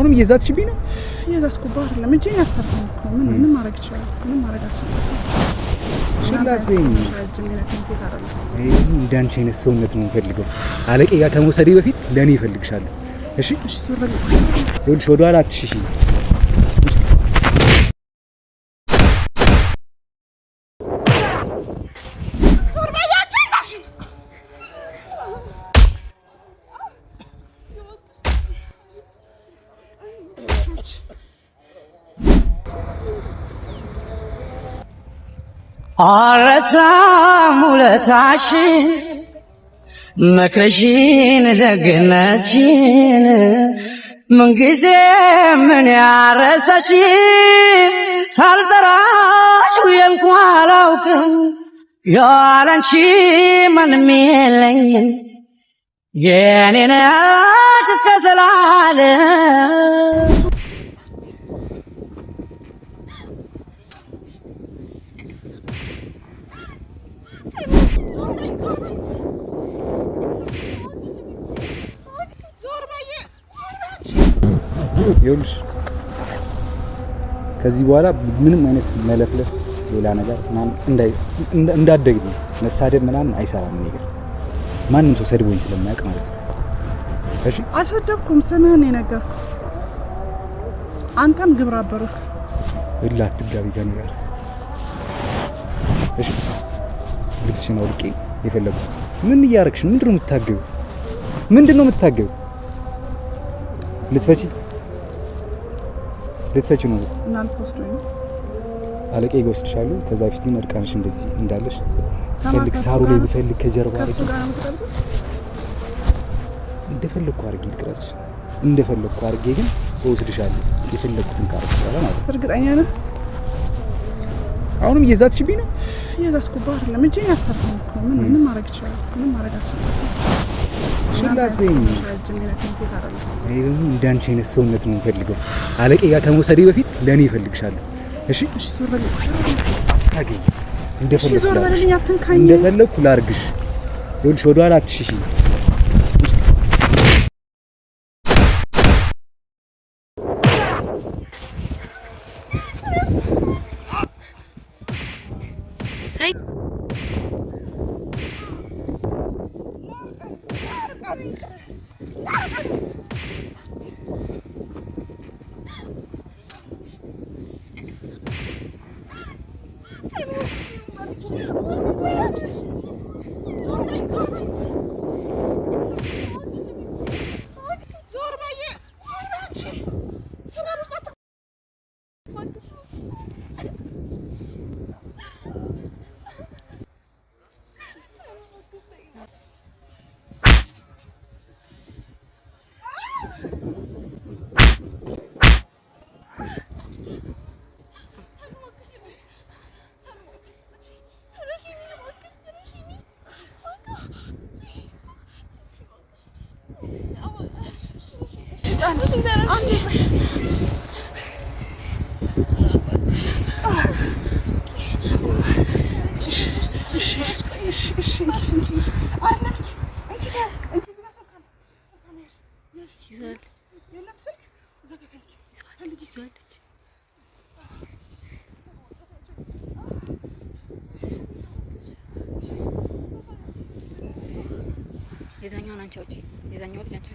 አሁንም እየዛትሽብኝ ነው? እየዛትኩባ አይደለም እጄን ያሰርኩኝ እኮ ምን ማድረግ ይችላል? ምን ማድረጋችን ሽላት ወይም እንዳንቺ አይነት ሰውነት ነው የምፈልገው። አለቄ ጋር ከመውሰዴ በፊት ለኔ ይፈልግሻለሁ። እሺ ዞር በል። ይኸውልሽ ወደ ኋላ አትሽሺ። አረሳም ውለታሽን መክረሽን ደግነትሽን ምንጊዜ ምን ያረሳሽ ሳልጠራሽ ውዬንኳ አላውቅም ያላንቺ ማንም የለኝም የኔ ነሽ እስከ ዘላለም ይኸውልሽ ከዚህ በኋላ ምንም አይነት መለፍለፍ ሌላ ነገር እንዳደግኝ መሳደብ ምናምን አይሰራም ነገር ማንም ሰው ሰድቦኝ ስለማያውቅ ማለት ነው። እሺ አልሰደብኩም፣ ስምህን የነገርኩ አንተም ግብረ አበሮች እላ አትጋቢ ከኔ ጋር እሺ። ልብስሽን አውልቄ የፈለኩት ምን እያረግሽ ነው? ምንድነው የምታገቢው? ምንድነው የምታገቢው? ልትፈቺ ነው እናንተ ወስዶኝ አለቄ ይወስድሻሉ። ከዛ ፊት ግን እርቃንሽ እንደዚህ እንዳለሽ ፈልክ ሳሩ ላይ ብፈልግ ከጀርባ አድርጊ እንደፈለኩ አድርጊ ልቅረጽሽ እንደፈለኩ አድርጌ ግን እወስድሻለሁ የፈለኩትን ካርክ በኋላ ማለት ነው። እርግጠኛ ነህ? አሁንም እየዛትሽብኝ ነው? እየዛትኩባ አይደለም እጄን ያሰርኩኝ እኮ ምን ማድረግ ይችላል? ምን ማድረጋችን ሽላት ወይም እንዳንቺ አይነት ሰውነት ነው የምፈልገው። አለቄ ጋር ከመውሰዴ በፊት ለኔ ይፈልግሻለሁ። እሺ ዞር በል። ታገኝ እንደፈለኩ ላርግሽ። ይኸውልሽ ወደ ኋላ አትሽሺ። የዛኛውን አንቺ አውጪ። የዛኛው ልጅ አንቺ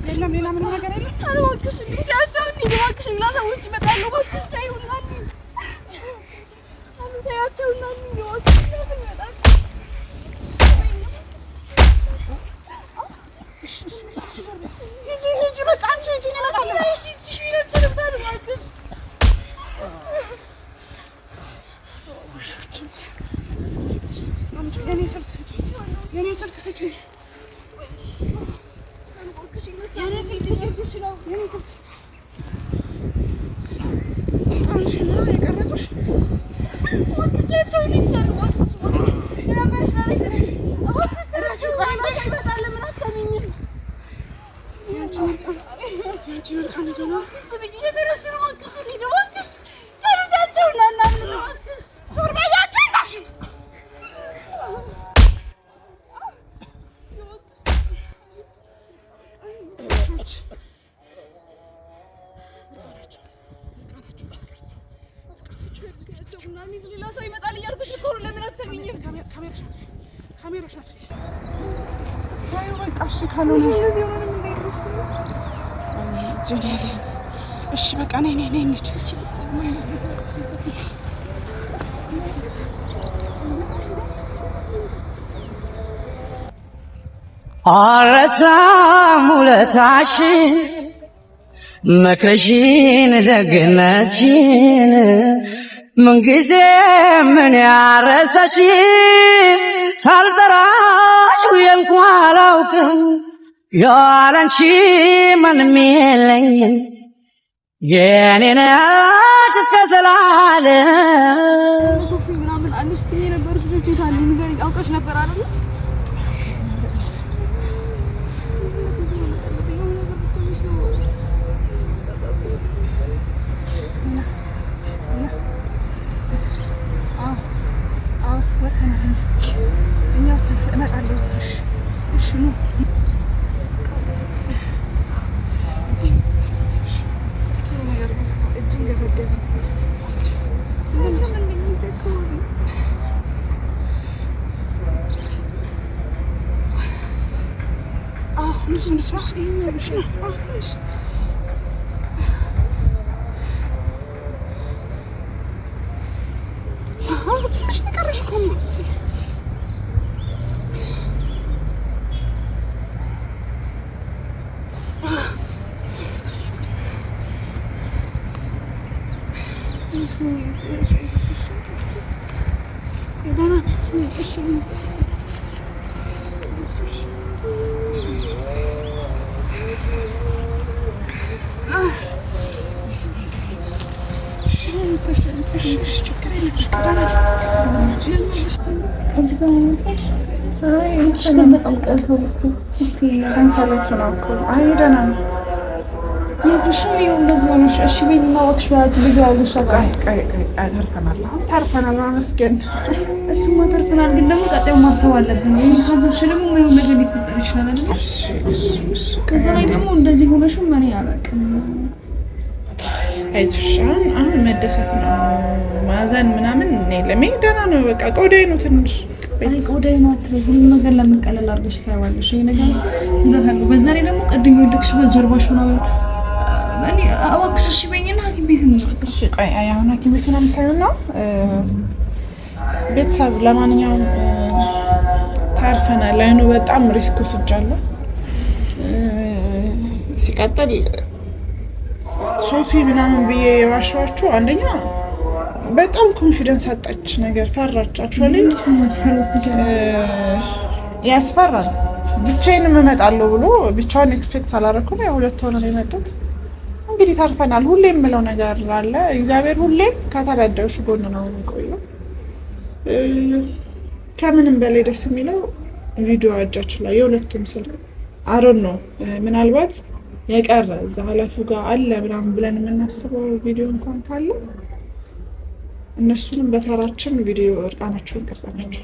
ሌላ ምንም ነገር የለም። እባክሽ እንዴት ያቻው እንዴ እባክሽ ሌላ ሰዎች ይመጣሉ። እባክሽ ታዩና አሉ ታያቸውና እንዴ እባክሽ ይመጣሉ። ይሄ በቃ አንቺ እጂ ነው ለቃ እሺ እሺ ይለችልም ታድማክሽ የኔ ስልክ ስጪኝ። የኔ ስልክ ስጪኝ። አንቺ ነው የቀረጹሽ? ወጥቻቸው ሊሰሩ ወጥሽ ዞር በያችን ካሜራ ሻት ታዩ በቃ እሺ ካልሆነ እሺ በቃ ነይ እንሂድ እሺ አረሳም ውለታሽን መክረሽን ደግነትሽን ምንጊዜ ምን ያረሳሽን ሳልጠራሽ ውዬንኳ አላውቅም ያላንቺ ማንም የለኝም የኔ ነሽ እስከ ዘላለም ሶፊ ምናምን አንስቲ የነበሩት ልጆች ይታሉ ንገሪ አውቀሽ ነበር አይደል ሰንሰለቱ ነው እኮ አይ ደህና ነው የፍሽም ይሁን እንደዚህ ሆነሽ እሺ ቢልና ወክሽ ማለት ልጋውልሽ ቀይ ተርፈናል ማመስገን እሱማ ተርፈናል ግን ደግሞ ቀጣዩ ማሰብ አለብን ይሄ ካንተሽ ደግሞ ምን ነገር ሊፈጠር ይችላል አይደል እሺ ከዛ ላይ ደግሞ እንደዚህ ሆነሽ ምን ያላቅም አይዞሻን አሁን መደሰት ነው ማዘን ምናምን ለኔ ደህና ነው በቃ ቆዳይ ነው ትንሽ አይ ቆዳይ ነው አትበይ ሁሉ ነገር ለምን ቀለል አድርገሽ ታይዋለሽ ይሄ ነገር ይላል በዛ ላይ ደግሞ ቀድሞ ወድቅሽ በጀርባሽ ምናምን እኔ አዋክሽ እሺ በይኝና ሐኪም ቤት እንወጣ እሺ ቆይ አሁን ሐኪም ቤት ነው የምታዩና ቤተሰብ ለማንኛውም ታርፈናል ላይ ነው በጣም ሪስክ ወስጃለሁ ሲቀጥል ሶፊ ምናምን ብዬ የዋሻችሁ አንደኛ በጣም ኮንፊደንስ አጣች ነገር ፈራች አክቹአሊ ያስፈራል ብቻዬን እመጣለሁ ብሎ ብቻውን ኤክስፔክት አላረኩም ያው ሁለት ሆነው ነው የመጡት እንግዲህ ታርፈናል ሁሌም ምለው ነገር አለ እግዚአብሔር ሁሌም ከተበዳዮች ጎን ነው የሚቆየው ከምንም በላይ ደስ የሚለው ቪዲዮ አጃችን ላይ የሁለቱም ስልክ አሮን ነው ምናልባት የቀረ እዛ ኃላፊው ጋር አለ ምናምን ብለን የምናስበው ቪዲዮ እንኳን ካለ እነሱንም በተራችን ቪዲዮ እርቃናቸውን ቀርጸናቸው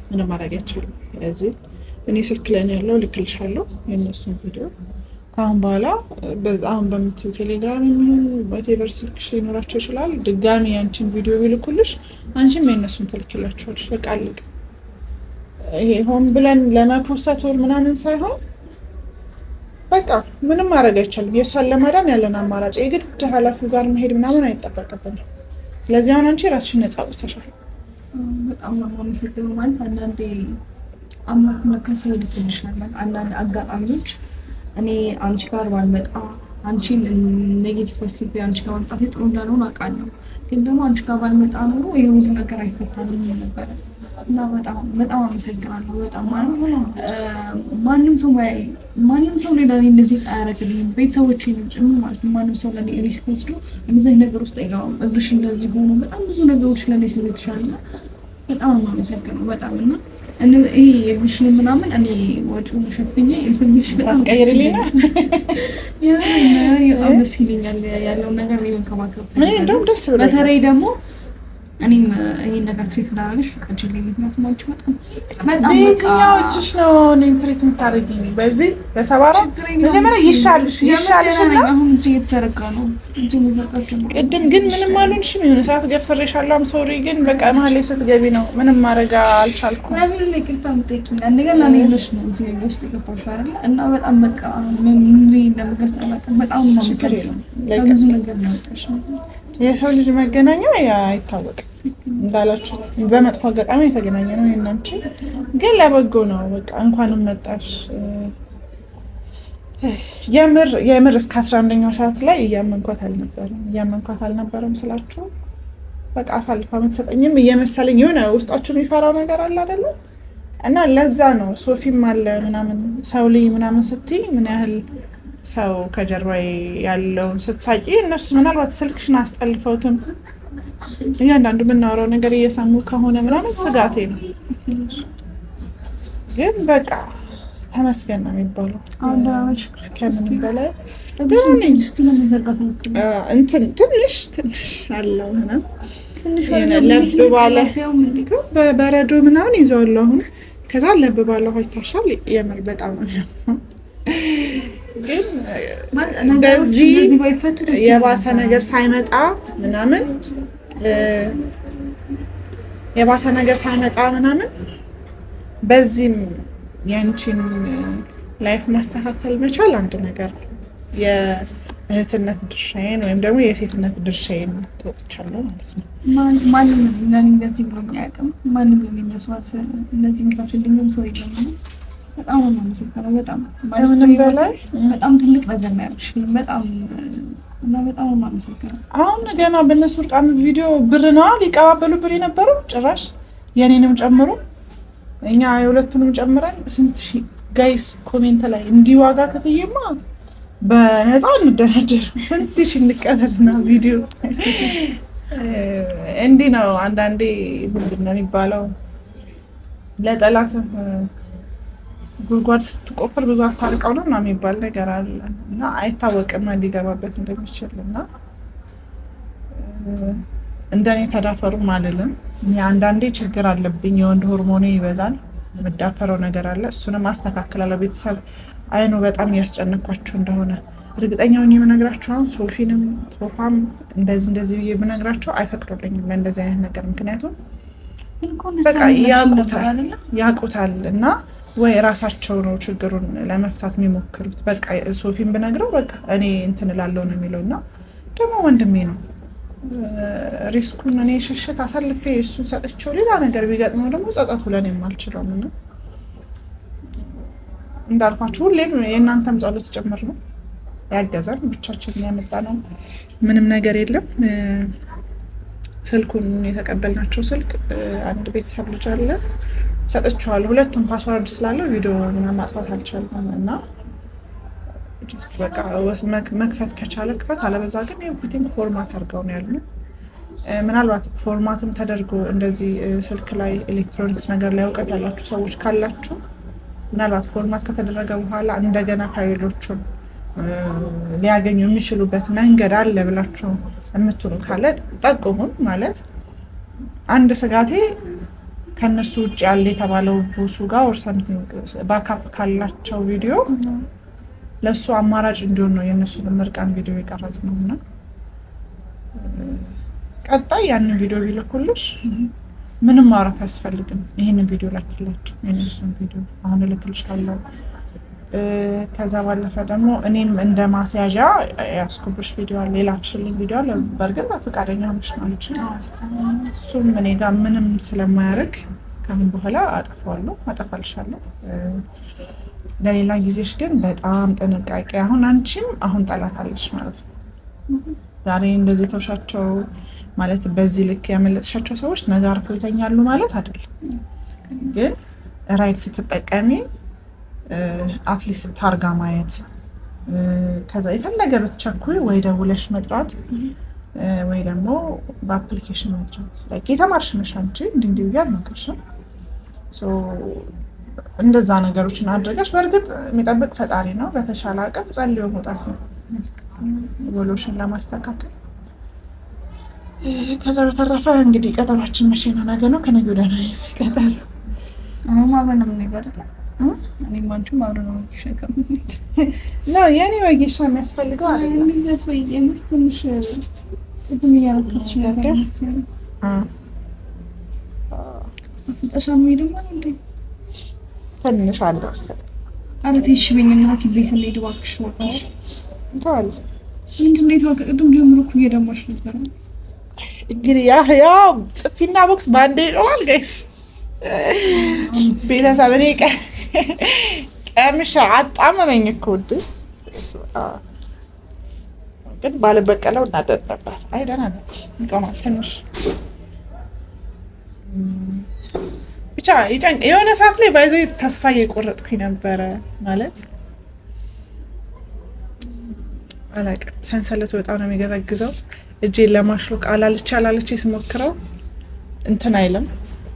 ምንም ማድረግ አይችልም ስለዚህ እኔ ስልክ ላይ ያለው ልክልሻለሁ የእነሱን ቪዲዮ ካሁን በኋላ በዛም በምትዩ ቴሌግራም የሚሆን በቴቨር ስልክሽ ሊኖራቸው ይችላል ድጋሚ ያንቺን ቪዲዮ ቢልኩልሽ አንቺም የእነሱን ትልክላቸዋለሽ በቃ አለቀ ይሄ ሆን ብለን ለመፖስት ወር ምናምን ሳይሆን በቃ ምንም ማድረግ አይቻልም የሷን ለማዳን ያለን አማራጭ የግድ ኃላፊው ጋር መሄድ ምናምን አይጠበቅብንም ስለዚህ አሁን አንቺ ራስሽን ነፃ አውጥተሻል በጣም ነው የምፈልገው ማለት አንዳንዴ አምላክ መከሰው ይልክልሻል አንዳንድ አጋጣሚዎች እኔ አንቺ ጋር ባልመጣ አንቺን ኔጌቲቭ አስቤ አንቺ ጋር መምጣቴ ጥሩ እንዳልሆነ አውቃለሁ ግን ደግሞ አንቺ ጋር ባልመጣ ኖሮ ይሄ ሁሉ ነገር አይፈታልኝም ነበር እና በጣም አመሰግናለሁ በጣም ማለት ማንም ሰው ሌላ እንደዚህ አያረግልኝም ቤተሰቦቼን ጭምር ማለት ማንም ሰው ለኔ ሪስክ ወስዶ እንደዚህ ነገር ውስጥ አይገባም እግርሽ እንደዚህ ሆኖ በጣም ብዙ ነገሮች ለኔ ስለተሻለ በጣም አመሰግናለሁ በጣም እና ይሄ የግሽን ምናምን እኔ ወጪውን ሸፍኜ እንትንሽ በጣም አስቀይርልኝ በጣም ደስ ይለኛል ያለው ነገር ነው መንከባከብ እኔ እንደውም ደስ ብሎኛል በተለይ ደግሞ እኔም ይሄን ነገር ትሪት እንዳደረግሽ ፍቃጅልኝ። ምክንያቱም አንቺ በጣም በየትኛው እጅሽ ነው እኔን ትሪት የምታደርጊኝ? በዚህ በሰባራ መጀመሪያ ይሻልሽ እና አሁን እጅ እየተዘረጋ ነው። እጅ እየዘረጋችሁ ነው። ቅድም ግን ምንም አልሆንሽም። የሆነ ሰዓት ገፍትሬሻለሁ። አም ሶሪ ግን በቃ መሀል ላይ ስትገቢ ነው ምንም ማድረግ አልቻልኩም። ለምን ይቅርታ የምጠይቂኝ? እንደገና እኔ ብለሽ ነው እዚህ ነገር ውስጥ የገባሽው አይደል? እና በጣም በቃ ምን እንደምገልጽ አላውቅም። በጣም ነው የምሰለው። ብዙ ነገር ነው ወጣሽ። የሰው ልጅ መገናኛ አይታወቅም እንዳላችሁት በመጥፎ አጋጣሚ የተገናኘ ነው። እናንቺ ግን ለበጎ ነው። በቃ እንኳንም መጣሽ። የምር እስከ 11ኛው ሰዓት ላይ እያመንኳት አልነበረም ስላችሁ በቃ አሳልፋ የምትሰጠኝም እየመሰለኝ የሆነ ውስጣችሁ የሚፈራው ነገር አለ አይደለ? እና ለዛ ነው ሶፊም አለ ምናምን ሰው ልይ ምናምን ስትይ ምን ያህል ሰው ከጀርባዬ ያለውን ስታቂ እነሱ ምናልባት ስልክሽን አስጠልፈውትም እያንዳንዱ የምናወራው ነገር እየሰሙ ከሆነ ምናምን ስጋቴ ነው። ግን በቃ ተመስገን ነው የሚባለው። ከምንም በላይ ትንሽ አለው ለብ ባለ በበረዶ ምናምን ይዘዋለሁ። አሁን ከዛ ለብ ባለ ውሃ ይታሻል። የምር በጣም ነው ግን በዚህ የባሰ ነገር ሳይመጣ ምናምን በዚህም ያንቺን ላይፍ ማስተካከል መቻል አንድ ነገር የእህትነት ድርሻዬን ወይም ደግሞ የሴትነት ድርሻዬን ተወጥቻለሁ ማለት ነው። ማንም ለኔ እንደዚህ ብሎ የሚያውቅም ማንም ለኔ መስዋዕት እንደዚህ የሚከፍልልኝም ሰው የለም። በጣም ነው የማመሰግነው። በጣም ትልቅ ነገር ነው ያልሽኝ። በጣም ነው የማመሰግነው። አሁን ገና በእነሱ እርቃን ቪዲዮ ብር ነው ሊቀባበሉብን የነበረው ጭራሽ የኔንም ጨምሮ እኛ የሁለቱንም ጨምረን ስንት ሺህ ጋይስ ኮሜንት ላይ እንዲህ ዋጋ ከፍዬማ በነፃ እንደራደር ስንት ሺህ እንቀበልና ቪዲዮ እንዲህ ነው። አንዳንዴ ምንድን ነው የሚባለው ለጠላት ጉድጓድ ስትቆፍር ብዙ አታርቀው ነው ምናምን የሚባል ነገር አለ እና አይታወቅም ሊገባበት እንደሚችል እና እንደኔ ተዳፈሩም አልልም። አንዳንዴ ችግር አለብኝ፣ የወንድ ሆርሞኔ ይበዛል፣ የምዳፈረው ነገር አለ። እሱንም አስተካክላለሁ። ቤተሰብ አይኑ በጣም እያስጨነኳችሁ እንደሆነ እርግጠኛ ሆኜ የምነግራችሁ አሁን ሶፊንም ቶፋም እንደዚህ ብዬ ብነግራቸው አይፈቅዱልኝም ለእንደዚህ አይነት ነገር። ምክንያቱም በቃ ያውቁታል እና ወይ ራሳቸው ነው ችግሩን ለመፍታት የሚሞክሩት። በቃ ሶፊን ብነግረው በቃ እኔ እንትን እላለሁ ነው የሚለው እና ደግሞ ወንድሜ ነው። ሪስኩን እኔ ሽሽት አሳልፌ እሱን ሰጥቼው ሌላ ነገር ቢገጥመው ደግሞ ጸጸቱ ለኔ የማልችለው ነው። እንዳልኳችሁ ሁሌም የእናንተም ጸሎት ጭምር ነው ያገዛን። ብቻችን ያመጣ ነው ምንም ነገር የለም። ስልኩን የተቀበልናቸው ስልክ አንድ ቤተሰብ ልጅ አለ ሰጥቼዋለሁ። ሁለቱም ፓስዋርድ ስላለው ቪዲዮ ምናምን ማጥፋት አልቻልኩም እና ጀስት በቃ መክፈት ከቻለ ክፈት፣ አለበዛ ግን ኤቭሪቲንግ ፎርማት አድርገው ነው ያሉ። ምናልባት ፎርማትም ተደርጎ እንደዚህ ስልክ ላይ ኤሌክትሮኒክስ ነገር ላይ እውቀት ያላችሁ ሰዎች ካላችሁ ምናልባት ፎርማት ከተደረገ በኋላ እንደገና ፋይሎቹን ሊያገኙ የሚችሉበት መንገድ አለ ብላችሁ የምትሉ ካለ ጠቁሙን። ማለት አንድ ስጋቴ ከነሱ ውጭ ያለ የተባለው ቦሱ ጋር ኦር ሳምቲንግ ባካፕ ካላቸው ቪዲዮ ለሱ አማራጭ እንዲሆን ነው የነሱን ምርቃን ቪዲዮ የቀረጽ ነውና ቀጣይ ያንን ቪዲዮ ቢልኩልሽ ምንም ማውራት አያስፈልግም። ይሄንን ቪዲዮ ላኪላችሁ፣ የነሱን ቪዲዮ አሁን እልክልሻለሁ። ከዛ ባለፈ ደግሞ እኔም እንደ ማስያዣ ያስኩብሽ ቪዲዮ አለ፣ የላክሽልኝ ቪዲዮ አለ። በእርግጥ ፈቃደኛ ሆነሽ ነው እንጂ እሱም እኔ ጋር ምንም ስለማያደርግ ከአሁን በኋላ አጠፋልሻለሁ። ለሌላ ጊዜሽ ግን በጣም ጥንቃቄ። አሁን አንቺም አሁን ጠላት አለሽ ማለት ነው። ዛሬ እንደዚህ ተውሻቸው ማለት በዚህ ልክ ያመለጥሻቸው ሰዎች ነገ አርፈው ይተኛሉ ማለት አይደለም። ግን ራይድ ስትጠቀሚ አትሊስት ታርጋ ማየት፣ ከዛ የፈለገ ብትቸኩይ ወይ ደውለሽ መጥራት ወይ ደግሞ በአፕሊኬሽን መጥራት። ላይክ የተማርሽ ነሽ አንቺ እንዲህ ብዬ አልመክርሽም። እንደዛ ነገሮችን አድርገሽ በእርግጥ የሚጠብቅ ፈጣሪ ነው። በተሻለ አቅም ጸልዮ መውጣት ነው ወሎሽን ለማስተካከል። ከዛ በተረፈ እንግዲህ ቀጠሯችን መቼ ነው? ነገ ነው ከነገ ወዲያ ነው ቀጠሮ። አሁን አብረን ነው የምንሄደው አይደል? እኔም አንቺም አብረን ነው ነው የኔ ወጌሻ የሚያስፈልገው አይደል? እንዲዘት ወይ የምር ትንሽ እንትን እያረከስሽ ነገር አፍጠሻም ሄደማ እንዴ ትንሽ አለ መሰለኝ። ኧረ ተይሽ በይኝና ሐኪም ቤት እንሂድ እባክሽ እባክሽ። እንታል ምንድን ነው የተዋቀ ቅድም ጀምሮ እኮ እየደማሽ ነበር። እንግዲህ ያ ጥፊና ቦክስ ባንዴ ይቀዋል ጋይስ። ቤተሰብ እኔ ቀምሻ አጣመመኝ እኮ እንዴ። ግን ባልበቀለው እናደድ ነበር። አይ ደህና ነው እንቀማል ትንሽ ብቻ ይጨንቅ። የሆነ ሰዓት ላይ ባይዘው ተስፋ እየቆረጥኩኝ ነበረ ማለት አላውቅም። ሰንሰለቱ በጣም ነው የሚገዘግዘው። እጄን ለማሽሎክ አላለች ስሞክረው እንትን አይልም።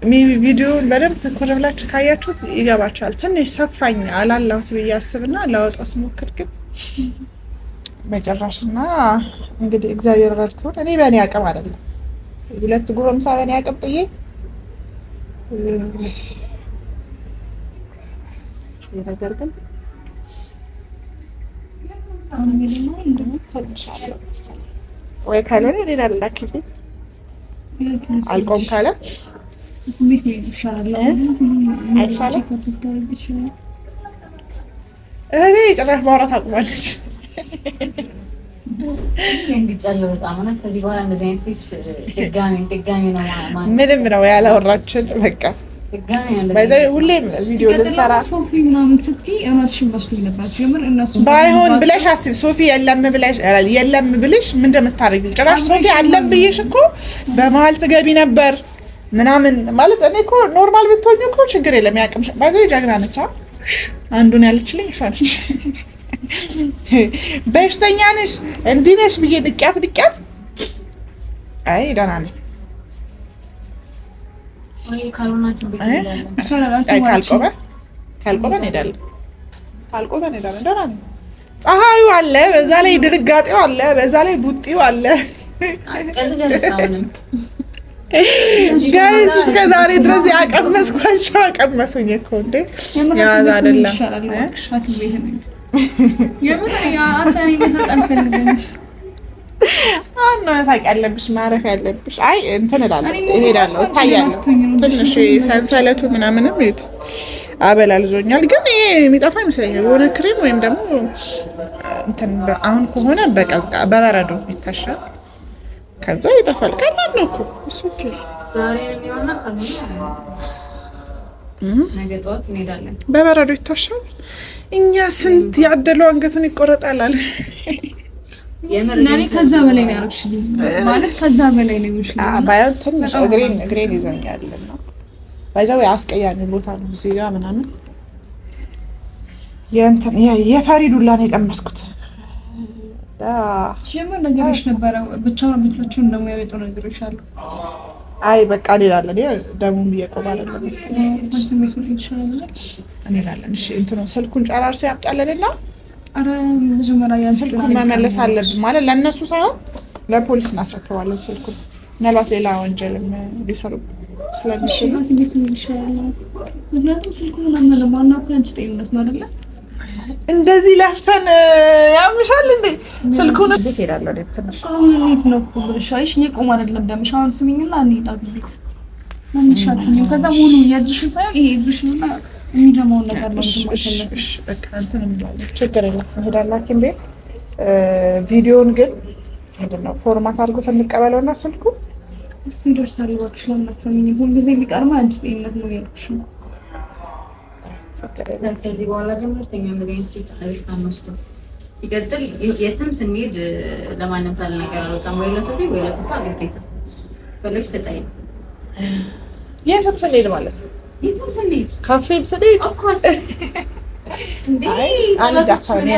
ሜቢ ቪዲዮውን በደንብ ትኩር ብላችሁ ካያችሁት ይገባችኋል። ትንሽ ሰፋኝ አላላሁት ብዬ አስብና ላወጣው ስሞክር ግን መጨረሻና እንግዲህ እግዚአብሔር ረድቶን እኔ በእኔ አቅም አይደለም 2 ጎረምሳ በእኔ አቅም ጥዬ ነገር ግን አሁን ምን እንደሆነ ትንሽ አለ መሰለኝ ወይ ካልሆነ እኔ ላላኪ አልቆም ካለ ቤት ነው ይሻላል። አይሻልም? እኔ ጭራሽ ማውራት አቁማለች። እንግጫለሁ በጣም እና ከዚህ በኋላ እንደዚህ አይነት ፌስ ድጋሚ ነው ማለት ምንም ነው ያላወራችን በቃ ድጋሚ ነው ባይዘው ሁሌም ቪዲዮ ልንሰራ ሶፊ ምናምን ስትይ እውነትሽን መስሎኝ ነበር። ጀምር እነሱ ባይሆን ብለሽ አስቢ። ሶፊ የለም ብለሽ ምን እንደምታደርጊ ጭራሽ ሶፊ አለም ብዬሽ እኮ በመሀል ትገቢ ነበር ምናምን ማለት እኔ እኮ ኖርማል ብትሆኝ እኮ ችግር የለም ያቅምሽ። ባይዘው ጀግና ነች። አንዱን ያለችልኝ እሷ ነች። በሽተኛ ነሽ እንዲህ ነሽ ብዬ ንቅያት አይ ደህና ነኝ። ካልቆመ እንሄዳለን። ደህና ነኝ። ፀሐዩ አለ፣ በዛ ላይ ድንጋጤው አለ፣ በዛ ላይ ቡጢው አለ። ጋይስ እስከ ዛሬ ድረስ ያቀመስኳቸው አቀመሱኝ እኮ እንዴ ያዛ አይደለም። አሁን ነው መሳቅ ያለብሽ ማረፍ ያለብሽ። አይ እንትን እላለሁ እሄዳለሁ እታያለሁ። ትንሽ ሰንሰለቱ ምናምንም ይሁት አበላልዞኛል፣ ግን ይሄ የሚጠፋ ይመስለኛል። የሆነ ክሬም ወይም ደግሞ እንትን አሁን ከሆነ በበረዶ ይታሻል፣ ከዛ ይጠፋል። ቀላል ነው እኮ እሱ። ዛሬ የሚሆንና ነገ ጠዋት እንሄዳለን። በበረዶ ይታሻል። እኛ ስንት ያደለው አንገቱን ይቆረጣል አለ። ነሪ ከዛ በላይ ነው ያርክሽልኝ ማለት ከዛ በላይ ነው ይሽልኝ። ባይሆን ትንሽ እግሬን ይዞኛል እና ባይዛው አስቀያሚ ቦታ ነው እዚህ ጋር ምናምን የፈሪዱላ ነው የቀመስኩት። ጀመር ነገርሽ ነበረ ብቻውን እንደሚያወጡ ነገሮች አሉ። አይ በቃ ሌላለ ደሙም እየቆመ አይደለም መሰለኝ እንላለን። እሺ እንትኑ ስልኩን ጨራርሶ ያምጣልንና አረ መጀመሪያ ስልኩን መመለስ አለብን ማለት ለእነሱ ሳይሆን ለፖሊስ እናስረክባለን። ስልኩን ምናልባት ሌላ ወንጀልም ሊሰሩ ስለሚችሉ ምክንያቱም ስልኩን ምናምን ለማናውቅ አንቺ ጤንነት ነው አይደለ? እንደዚህ ለፍተን ያምሻል እንዴ? ስልኩን ቤት ሄዳለሁ አይደል? ትንሽ አሁን እንዴት ነው እኮ ብልሽ አይሽ እየቆም አይደለም ደምሽ። አሁን ስሚኝና እንሄዳለን ቤት ምንሻትኝ ከዛ ሙሉ የእጅሽን ሳይሆን ይሄ እጅሽንና የሚደማውን ነገር ነው እንደማከለ። እሺ በቃ እንትን እንላለን። ችግር የለም እንሄዳለን ቤት። ቪዲዮውን ግን ምንድነው ፎርማት አድርጎት እንቀበለውና ስልኩ እሱ ይደርሳል። እባክሽ ለምን አትሰሚኝም? ሁልጊዜ ቢቀርማ አንቺ ጤንነት ነው ያልኩሽ ነው። ከዚህ በኋላ ጀምሮ ተኛ እንደዚህ ስፒክ ሪስክ አንወስድም። ሲቀጥል የትም ስንሄድ ለማንም ሳልነገር አልወጣም። ወይ ለሶፊ ወይ ለቶፋ ግዴታ ፈለግሽ ተጠይ የትም ስንሄድ ማለት የትም ስንሄድ ካፌም ስንሄድ ኦፍ ኮርስ እንዴ አልዳፈርም።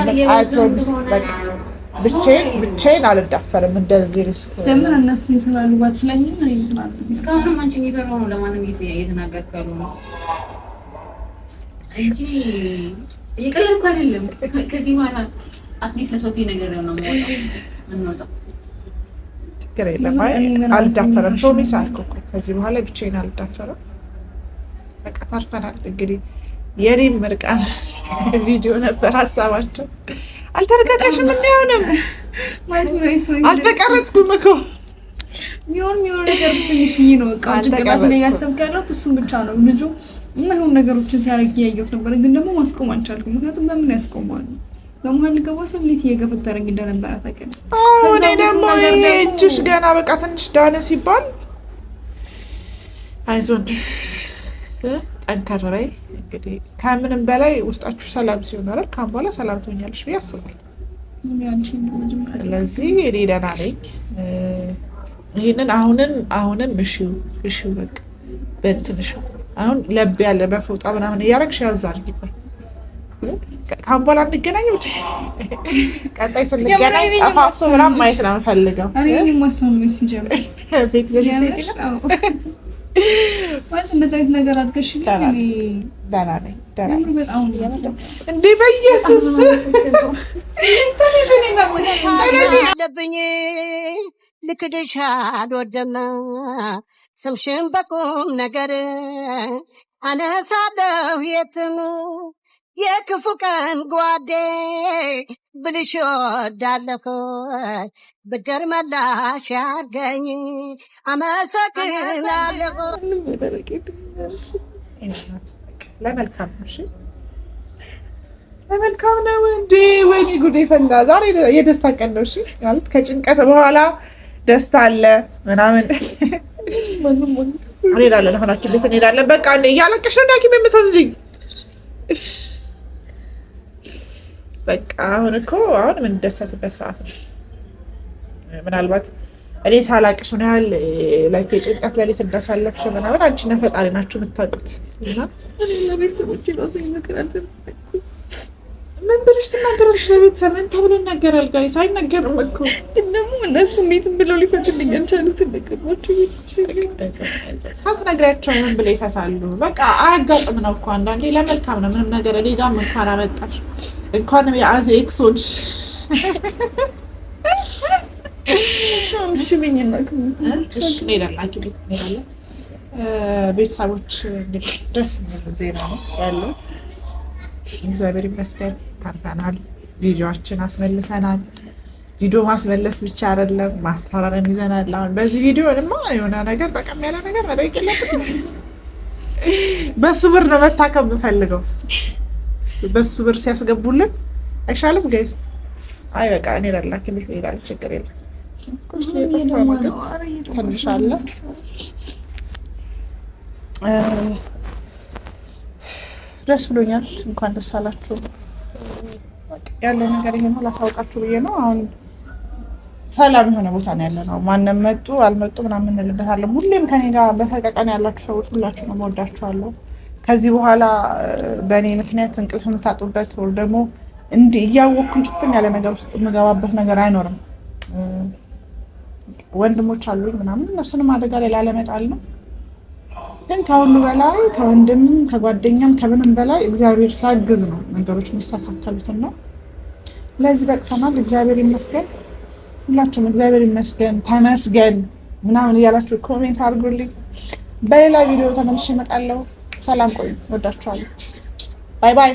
ብቻዬን አልዳፈርም። እንደዚህ ሪስክ ጀምር እነሱ እንትናሉ ባትለኝ እና እንትናሉ እስካሁንም አንቺ የሚፈራው ነው ለማንም እየተናገርኩ ያለው ነው እንጂ እየቀለድኩ አይደለም። ከዚህ በኋላ አትሊስት ለሶፊ ነገር ነው የምወጣው። ችግር የለም። አልዳፈረም። ፕሮሚስ አልኩህ እኮ ከዚህ በኋላ ብቻዬን አልዳፈረም። በቃ ታርፈናል። እንግዲህ የኔም ምርቃን ቪዲዮ ነበር ሀሳባቸው። አልተረጋጋሽም? እንዳይሆንም አልተቀረጽኩም እኮ ሚሆን ነገር ትንሽ ብዬ ነው በቃ ጭንቅላት ላይ ያሰብክ ያለው እሱን ብቻ ነው። ልጁ የማይሆን ነገሮችን ሲያረግ ያየሁት ነበር፣ ግን ደግሞ ማስቆም አልቻልኩም። ምክንያቱም በምን ያስቆማል? በመሀል ገባ ሰብ ልጅ እየገፈተረኝ እንደነበረ ታውቂያለሽ። እኔ ደግሞ እጅሽ ገና በቃ ትንሽ ዳነ ሲባል አይዞን ጠንከር በይ። እንግዲህ ከምንም በላይ ውስጣችሁ ሰላም ሲሆን አይደል ካሁን በኋላ ሰላም ትሆኛለሽ ብዬ አስባለሁ። ስለዚህ እኔ ደህና ነኝ። ይሄንን አሁንም እሺው በቃ በእንትንሽ አሁን ለብ ያለ በፎጣ ምናምን እያደረግሽ ያዝ አድርጊበት። ካሁን በኋላ እንገናኝ ብቻ ቀጣይ ስንገናኝ ጠፋፍቶ ምናምን ማየት ነው የምፈልገው። እኔ ማስተማመን ሲጀምር ቤት ማለት እንደዚህ አይነት ነገር አድርገሽልኝ እኔ ደህና ነኝ። በጣም እንዴ በኢየሱስ ትንሽ አለብኝ ልክድሽ አልወድም ስምሽን በቁም ነገር አነሳለሁ የትም የክፉ ቀን ጓዴ ብልሽ ወዳለሁ ብድር መላሽ ያርገኝ አመሰግናለሁ። ለመልካም ነው። እሺ ለመልካም ነው እንዴ? ወይኔ ጉዴ ፈላ። ዛሬ የደስታ ቀን ነው። እሺ ማለት ከጭንቀት በኋላ ደስታ አለ ምናምን። እንሄዳለን፣ አሁን ሐኪም ቤት እንሄዳለን። በቃ እያለቀሽ ነው ሐኪም የምትወስጂኝ? በቃ አሁን የምንደሰትበት ሰዓት ነው። ምናልባት እኔ ሳላቅሽ ምን ያህል ላይክ የጭንቀት ሌሊት እንዳሳለፍሽ ምናምን አንቺና ፈጣሪ ናችሁ የምታውቁት። እና ለቤተሰቦቼ ራሴ ይነግራል። ምን ብለሽ ትናገራለሽ? ለቤተሰብ ምን ተብሎ ይነገራል? ጋይስ አይነገርም እኮ። ግን ደግሞ እነሱ ቤትም ብለው ሊፈቱልኝ ያልቻሉትን ነገር ናቸው። ሳትነግሪያቸው ምን ብለው ይፈታሉ? በቃ አያጋጥም ነው እኮ አንዳንዴ። ለመልካም ነው ምንም ነገር። እኔ ጋርም እንኳን አመጣሽ እንኳንም የአዜ ኤክሶች ሽብኝና እንሄዳለን። ቤተሰቦች እንግዲህ ደስ የሚል ዜና ነው ያለው። እግዚአብሔር ይመስገን ታርፈናል። ቪዲዮአችን አስመልሰናል። ቪዲዮ ማስመለስ ብቻ አይደለም ማስፈራረን ይዘናል። አሁን በዚህ ቪዲዮ ድማ የሆነ ነገር ጠቀም ያለ ነገር መጠየቅ የለብንም። በሱ ብር ነው መታከም የምፈልገው። በሱ ብር ሲያስገቡልን አይሻልም ጋይስ? አይ በቃ እኔ ላላክ ልጅ ይላል። ችግር የለም ትንሽ አለ። ደስ ብሎኛል። እንኳን ደስ አላችሁ። ያለው ነገር ይሄ ነው። ላሳውቃችሁ ብዬ ነው። አሁን ሰላም የሆነ ቦታ ነው ያለ ነው። ማንም መጡ አልመጡ ምናምን እንልበታለን። ሁሌም ከኔ ጋር በተቀቀን ያላችሁ ሰዎች ሁላችሁንም እወዳችኋለሁ። ከዚህ በኋላ በእኔ ምክንያት እንቅልፍ የምታጡበት ወይ ደግሞ እንዲህ እያወቅኩኝ ጭፍን ያለ ነገር ውስጥ የምገባበት ነገር አይኖርም። ወንድሞች አሉኝ ምናምን እነሱንም አደጋ ላይ ላለመጣል ነው። ግን ከሁሉ በላይ ከወንድም ከጓደኛም ከምንም በላይ እግዚአብሔር ሲያግዝ ነው ነገሮች የሚስተካከሉትና ለዚህ በቅተናል። እግዚአብሔር ይመስገን። ሁላችሁም እግዚአብሔር ይመስገን ተመስገን ምናምን እያላችሁ ኮሜንት አድርጉልኝ። በሌላ ቪዲዮ ተመልሼ እመጣለሁ። ሰላም ቆዩ። ወዳችኋለሁ። ባይ ባይ።